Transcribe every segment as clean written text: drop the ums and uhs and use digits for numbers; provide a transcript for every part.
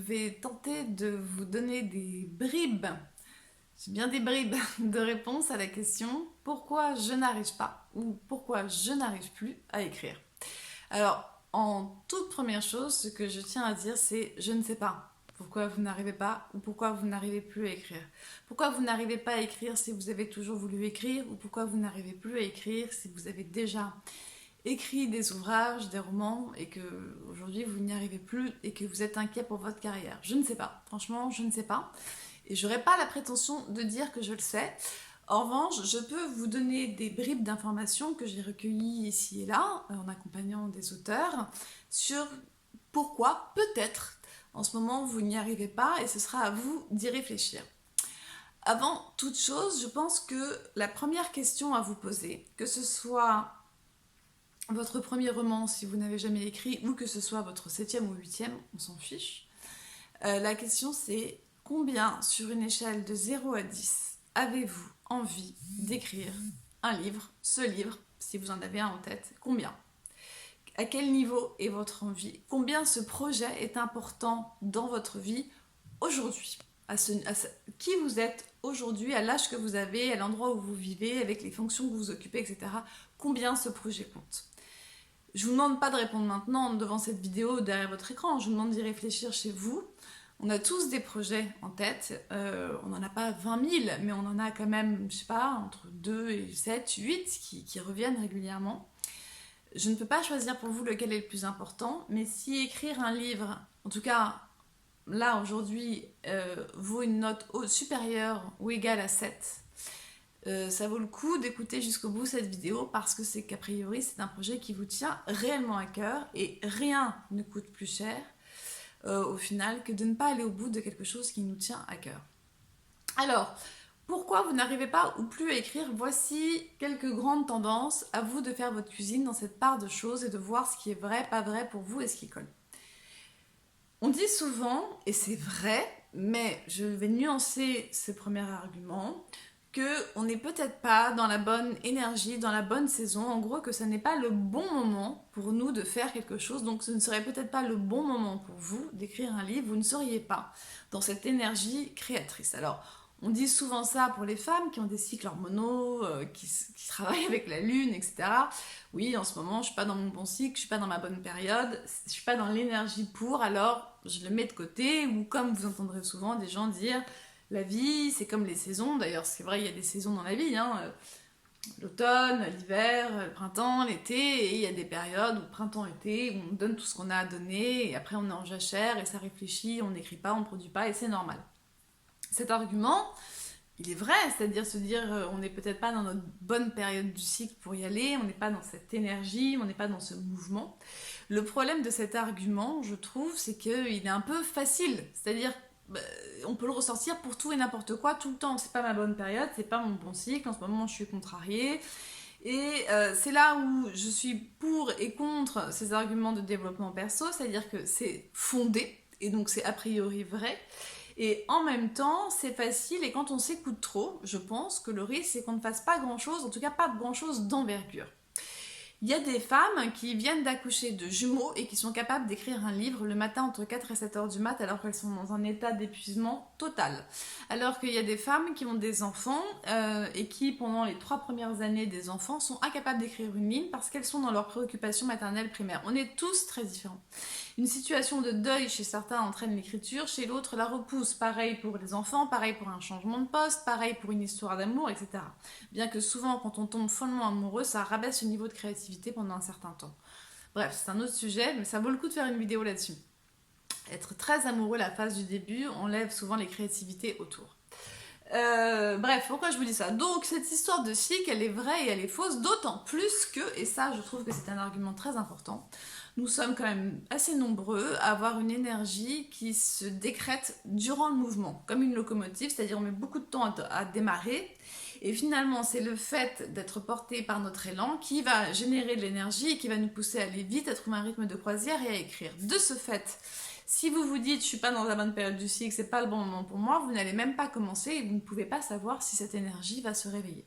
vais tenter de vous donner des bribes, j'ai bien des bribes de réponses à la question pourquoi je n'arrive pas ou pourquoi je n'arrive plus à écrire. Alors, en toute première chose, ce que je tiens à dire, c'est je ne sais pas pourquoi vous n'arrivez pas ou pourquoi vous n'arrivez plus à écrire. Pourquoi vous n'arrivez pas à écrire si vous avez toujours voulu écrire ou pourquoi vous n'arrivez plus à écrire si vous avez déjà écrit des ouvrages, des romans et que aujourd'hui vous n'y arrivez plus et que vous êtes inquiet pour votre carrière. Je ne sais pas, franchement je ne sais pas et j'aurais pas la prétention de dire que je le sais. En revanche, je peux vous donner des bribes d'informations que j'ai recueillies ici et là en accompagnant des auteurs sur pourquoi peut-être en ce moment vous n'y arrivez pas et ce sera à vous d'y réfléchir. Avant toute chose, je pense que la première question à vous poser, que ce soit votre premier roman si vous n'avez jamais écrit ou que ce soit votre 7e ou 8e, on s'en fiche. La question c'est combien sur une échelle de 0 à 10 avez-vous envie d'écrire un livre, ce livre, si vous en avez un en tête, combien? À quel niveau est votre envie? Combien ce projet est important dans votre vie aujourd'hui? Qui vous êtes aujourd'hui, à l'âge que vous avez, à l'endroit où vous vivez, avec les fonctions que vous occupez, etc. Combien ce projet compte? Je ne vous demande pas de répondre maintenant devant cette vidéo derrière votre écran, je vous demande d'y réfléchir chez vous. On a tous des projets en tête, on n'en a pas 20 000, mais on en a quand même, je sais pas, entre 2 et 7, 8 qui reviennent régulièrement. Je ne peux pas choisir pour vous lequel est le plus important, mais si écrire un livre, en tout cas là aujourd'hui, vaut une note supérieure ou égale à 7, ça vaut le coup d'écouter jusqu'au bout cette vidéo parce que c'est qu'a priori c'est un projet qui vous tient réellement à cœur et rien ne coûte plus cher au final que de ne pas aller au bout de quelque chose qui nous tient à cœur. Alors, pourquoi vous n'arrivez pas ou plus à écrire? Voici quelques grandes tendances. À vous de faire votre cuisine dans cette part de choses et de voir ce qui est vrai, pas vrai pour vous et ce qui colle. On dit souvent, et c'est vrai, mais je vais nuancer ce premier argument, qu'on n'est peut-être pas dans la bonne énergie, dans la bonne saison, en gros que ce n'est pas le bon moment pour nous de faire quelque chose, donc ce ne serait peut-être pas le bon moment pour vous d'écrire un livre, vous ne seriez pas dans cette énergie créatrice. Alors, on dit souvent ça pour les femmes qui ont des cycles hormonaux, qui travaillent avec la lune, etc. Oui, en ce moment, je ne suis pas dans mon bon cycle, je ne suis pas dans ma bonne période, je ne suis pas dans l'énergie pour, alors je le mets de côté, ou comme vous entendrez souvent des gens dire la vie, c'est comme les saisons. D'ailleurs, c'est vrai, il y a des saisons dans la vie. L'automne, l'hiver, le printemps, l'été. Et il y a des périodes où printemps-été, où on donne tout ce qu'on a à donner. Et après, on est en jachère et ça réfléchit, on n'écrit pas, on ne produit pas et c'est normal. Cet argument, il est vrai. C'est-à-dire se dire, on n'est peut-être pas dans notre bonne période du cycle pour y aller. On n'est pas dans cette énergie, on n'est pas dans ce mouvement. Le problème de cet argument, je trouve, c'est qu'il est un peu facile. C'est-à-dire on peut le ressortir pour tout et n'importe quoi tout le temps. C'est pas ma bonne période, c'est pas mon bon cycle, en ce moment je suis contrariée. Et c'est là où je suis pour et contre ces arguments de développement perso, c'est-à-dire que c'est fondé, et donc c'est a priori vrai. Et en même temps, c'est facile, et quand on s'écoute trop, je pense que le risque c'est qu'on ne fasse pas grand-chose, en tout cas pas grand-chose d'envergure. Il y a des femmes qui viennent d'accoucher de jumeaux et qui sont capables d'écrire un livre le matin entre 4 et 7 heures du mat alors qu'elles sont dans un état d'épuisement total. Alors qu'il y a des femmes qui ont des enfants et qui, pendant les 3 premières années des enfants, sont incapables d'écrire une ligne parce qu'elles sont dans leurs préoccupations maternelles primaires. On est tous très différents. Une situation de deuil chez certains entraîne l'écriture, chez l'autre la repousse. Pareil pour les enfants, pareil pour un changement de poste, pareil pour une histoire d'amour, etc. Bien que souvent, quand on tombe follement amoureux, ça rabaisse le niveau de créativité pendant un certain temps. Bref, c'est un autre sujet, mais ça vaut le coup de faire une vidéo là-dessus. Être très amoureux la phase du début enlève souvent les créativités autour. Bref, pourquoi je vous dis ça? Donc cette histoire de cycle, elle est vraie et elle est fausse, d'autant plus que, et ça je trouve que c'est un argument très important, nous sommes quand même assez nombreux à avoir une énergie qui se décrète durant le mouvement, comme une locomotive, c'est-à-dire on met beaucoup de temps à démarrer, et finalement c'est le fait d'être porté par notre élan qui va générer de l'énergie et qui va nous pousser à aller vite, à trouver un rythme de croisière et à écrire. De ce fait, si vous vous dites je suis pas dans la bonne période du cycle, c'est pas le bon moment pour moi, vous n'allez même pas commencer et vous ne pouvez pas savoir si cette énergie va se réveiller.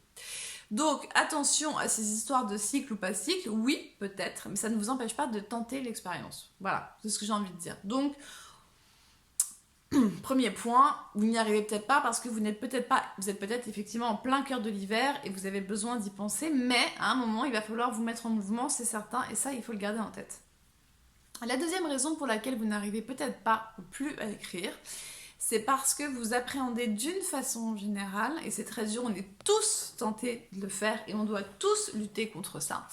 Donc attention à ces histoires de cycle ou pas cycle, oui peut-être, mais ça ne vous empêche pas de tenter l'expérience. Voilà, c'est ce que j'ai envie de dire. Donc Premier point, vous n'y arrivez peut-être pas parce que vous n'êtes peut-être pas, vous êtes peut-être effectivement en plein cœur de l'hiver et vous avez besoin d'y penser, mais à un moment, il va falloir vous mettre en mouvement, c'est certain, et ça, il faut le garder en tête. La deuxième raison pour laquelle vous n'arrivez peut-être pas ou plus à écrire, c'est parce que vous appréhendez d'une façon générale, et c'est très dur, on est tous tentés de le faire et on doit tous lutter contre ça.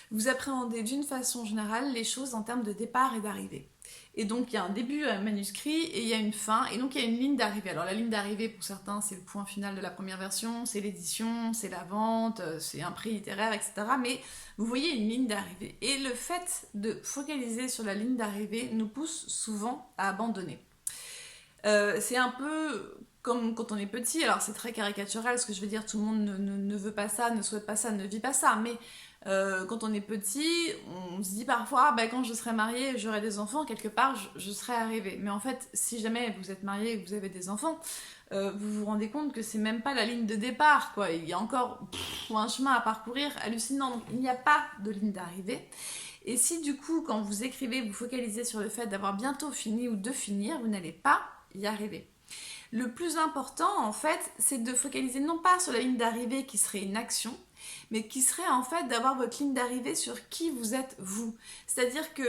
Vous appréhendez d'une façon générale les choses en termes de départ et d'arrivée. Et donc il y a un début à un manuscrit et il y a une fin, et donc il y a une ligne d'arrivée. Alors la ligne d'arrivée pour certains c'est le point final de la première version, c'est l'édition, c'est la vente, c'est un prix littéraire, etc. Mais vous voyez une ligne d'arrivée. Et le fait de focaliser sur la ligne d'arrivée nous pousse souvent à abandonner. C'est un peu comme quand on est petit, alors c'est très caricatural ce que je veux dire, tout le monde ne veut pas ça, ne souhaite pas ça, ne vit pas ça, mais quand on est petit, on se dit parfois, ah, bah, quand je serai mariée, j'aurai des enfants, quelque part, je serai arrivée. Mais en fait, si jamais vous êtes marié et que vous avez des enfants, vous vous rendez compte que c'est même pas la ligne de départ, quoi. Il y a encore un chemin à parcourir hallucinant, donc il n'y a pas de ligne d'arrivée. Et si du coup, quand vous écrivez, vous focalisez sur le fait d'avoir bientôt fini ou de finir, vous n'allez pas y arriver. Le plus important, en fait, c'est de focaliser non pas sur la ligne d'arrivée qui serait une action, mais qui serait en fait d'avoir votre ligne d'arrivée sur qui vous êtes vous. C'est-à-dire que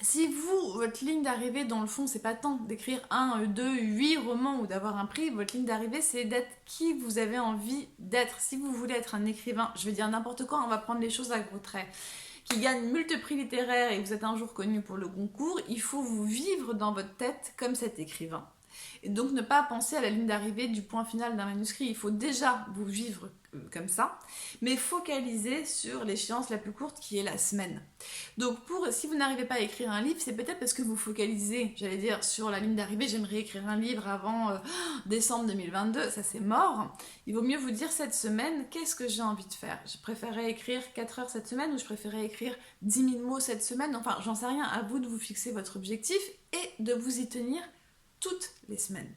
si vous, votre ligne d'arrivée dans le fond, c'est pas tant d'écrire 1, 2, 8 romans ou d'avoir un prix, votre ligne d'arrivée c'est d'être qui vous avez envie d'être. Si vous voulez être un écrivain, je vais dire n'importe quoi, on va prendre les choses à gros traits, qui gagne multiples prix littéraires et vous êtes un jour connu pour le Goncourt, il faut vous vivre dans votre tête comme cet écrivain. Et donc ne pas penser à la ligne d'arrivée du point final d'un manuscrit. Il faut déjà vous vivre comme ça, mais focaliser sur l'échéance la plus courte qui est la semaine. Donc si vous n'arrivez pas à écrire un livre, c'est peut-être parce que vous focalisez, j'allais dire, sur la ligne d'arrivée, j'aimerais écrire un livre avant décembre 2022, ça c'est mort. Il vaut mieux vous dire cette semaine, qu'est-ce que j'ai envie de faire? Je préférais écrire 4 heures cette semaine ou je préférais écrire 10 000 mots cette semaine? Enfin, j'en sais rien, à vous de vous fixer votre objectif et de vous y tenir toutes les semaines.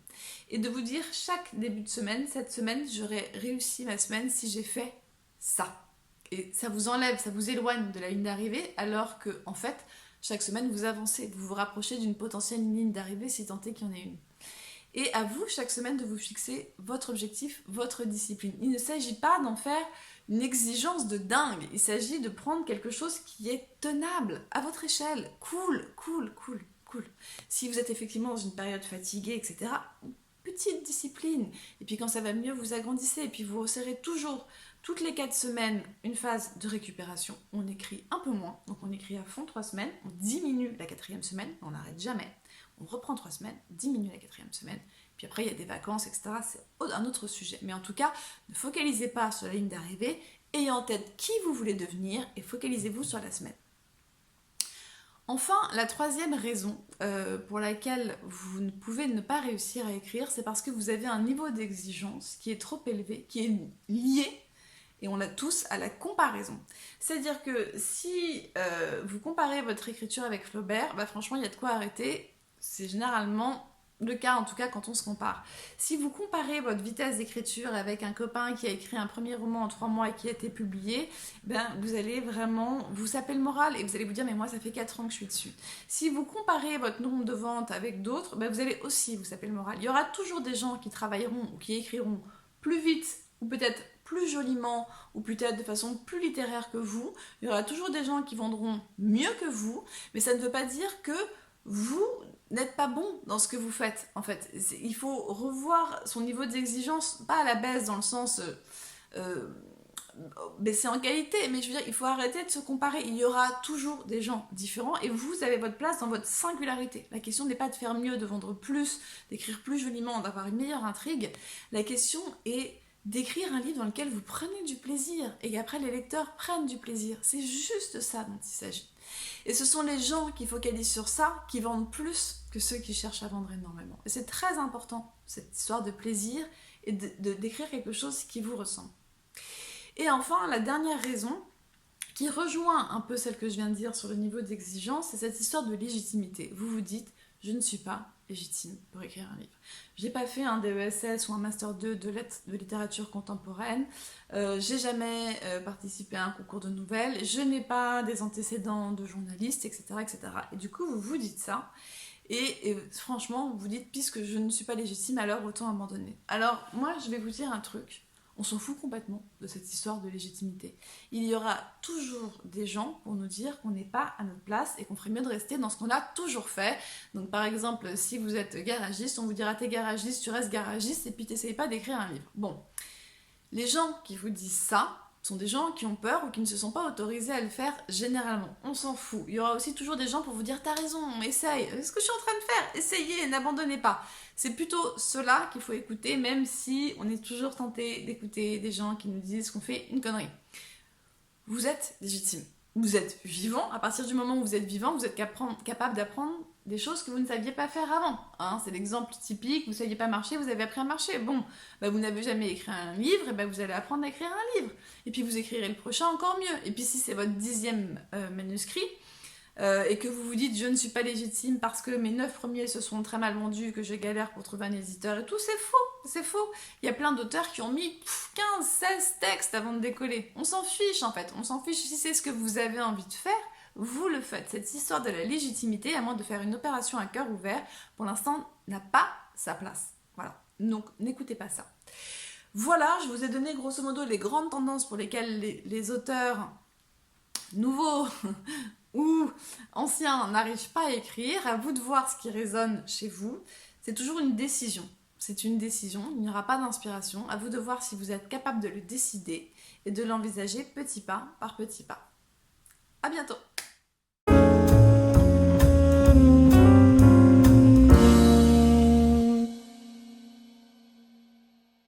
Et de vous dire chaque début de semaine, cette semaine, j'aurais réussi ma semaine si j'ai fait ça. Et ça vous enlève, ça vous éloigne de la ligne d'arrivée, alors que, en fait, chaque semaine, vous avancez, vous vous rapprochez d'une potentielle ligne d'arrivée si tant est qu'il y en ait une. Et à vous, chaque semaine, de vous fixer votre objectif, votre discipline. Il ne s'agit pas d'en faire une exigence de dingue. Il s'agit de prendre quelque chose qui est tenable, à votre échelle. Cool. Si vous êtes effectivement dans une période fatiguée, etc., petite discipline. Et puis quand ça va mieux, vous agrandissez. Et puis vous resserrez toujours, toutes les 4 semaines, une phase de récupération. On écrit un peu moins. Donc on écrit à fond 3 semaines. On diminue la 4e semaine. On n'arrête jamais. On reprend 3 semaines, diminue la 4e semaine. Puis après, il y a des vacances, etc. C'est un autre sujet. Mais en tout cas, ne focalisez pas sur la ligne d'arrivée. Ayez en tête qui vous voulez devenir et focalisez-vous sur la semaine. Enfin, la 3e raison pour laquelle vous ne pouvez ne pas réussir à écrire, c'est parce que vous avez un niveau d'exigence qui est trop élevé, qui est lié, et on l'a tous, à la comparaison. C'est-à-dire que si vous comparez votre écriture avec Flaubert, bah franchement, il y a de quoi arrêter. C'est généralement le cas, en tout cas, quand on se compare. Si vous comparez votre vitesse d'écriture avec un copain qui a écrit un premier roman en 3 mois et qui a été publié, ben, vous allez vraiment vous saper le moral et vous allez vous dire mais moi ça fait 4 ans que je suis dessus. Si vous comparez votre nombre de ventes avec d'autres, ben, vous allez aussi vous saper le moral. Il y aura toujours des gens qui travailleront ou qui écriront plus vite ou peut-être plus joliment ou peut-être de façon plus littéraire que vous. Il y aura toujours des gens qui vendront mieux que vous, mais ça ne veut pas dire que vous n'êtes pas bon dans ce que vous faites, en fait. Il faut revoir son niveau d'exigence, pas à la baisse dans le sens baisser en qualité, mais je veux dire, il faut arrêter de se comparer. Il y aura toujours des gens différents et vous avez votre place dans votre singularité. La question n'est pas de faire mieux, de vendre plus, d'écrire plus joliment, d'avoir une meilleure intrigue. La question est d'écrire un livre dans lequel vous prenez du plaisir et qu'après les lecteurs prennent du plaisir. C'est juste ça dont il s'agit. Et ce sont les gens qui focalisent sur ça qui vendent plus que ceux qui cherchent à vendre énormément. Et c'est très important, cette histoire de plaisir et d'écrire quelque chose qui vous ressemble. Et enfin, la dernière raison, qui rejoint un peu celle que je viens de dire sur le niveau d'exigence, c'est cette histoire de légitimité. Vous vous dites, je ne suis pas légitime pour écrire un livre. J'ai pas fait un DESS ou un Master 2 de littérature contemporaine, j'ai jamais participé à un concours de nouvelles, je n'ai pas des antécédents de journaliste, etc., etc. Et du coup, vous vous dites ça, Et franchement, vous vous dites, puisque je ne suis pas légitime, alors autant abandonner. Alors, moi, je vais vous dire un truc. On s'en fout complètement de cette histoire de légitimité. Il y aura toujours des gens pour nous dire qu'on n'est pas à notre place et qu'on ferait mieux de rester dans ce qu'on a toujours fait. Donc par exemple, si vous êtes garagiste, on vous dira t'es garagiste, tu restes garagiste et puis t'essayes pas d'écrire un livre. Bon, les gens qui vous disent ça sont des gens qui ont peur ou qui ne se sont pas autorisés à le faire généralement. On s'en fout. Il y aura aussi toujours des gens pour vous dire t'as raison, essaye. C'est ce que je suis en train de faire. Essayez, n'abandonnez pas. C'est plutôt cela qu'il faut écouter, même si on est toujours tenté d'écouter des gens qui nous disent qu'on fait une connerie. Vous êtes légitime. Vous êtes vivant. À partir du moment où vous êtes vivant, vous êtes capable d'apprendre des choses que vous ne saviez pas faire avant. Hein, c'est l'exemple typique, vous ne saviez pas marcher, vous avez appris à marcher. Bon, bah vous n'avez jamais écrit un livre, et bah vous allez apprendre à écrire un livre. Et puis vous écrirez le prochain encore mieux. Et puis si c'est votre 10e manuscrit, et que vous vous dites je ne suis pas légitime parce que mes 9 premiers se sont très mal vendus, que je galère pour trouver un éditeur et tout, c'est faux, c'est faux. Il y a plein d'auteurs qui ont mis 15, 16 textes avant de décoller. On s'en fiche en fait, on s'en fiche si c'est ce que vous avez envie de faire, vous le faites. Cette histoire de la légitimité, à moins de faire une opération à cœur ouvert, pour l'instant n'a pas sa place. Voilà, donc n'écoutez pas ça. Voilà, je vous ai donné grosso modo les grandes tendances pour lesquelles les auteurs nouveaux ou anciens n'arrivent pas à écrire. À vous de voir ce qui résonne chez vous. C'est toujours une décision. C'est une décision, il n'y aura pas d'inspiration. À vous de voir si vous êtes capable de le décider et de l'envisager petit pas par petit pas. À bientôt!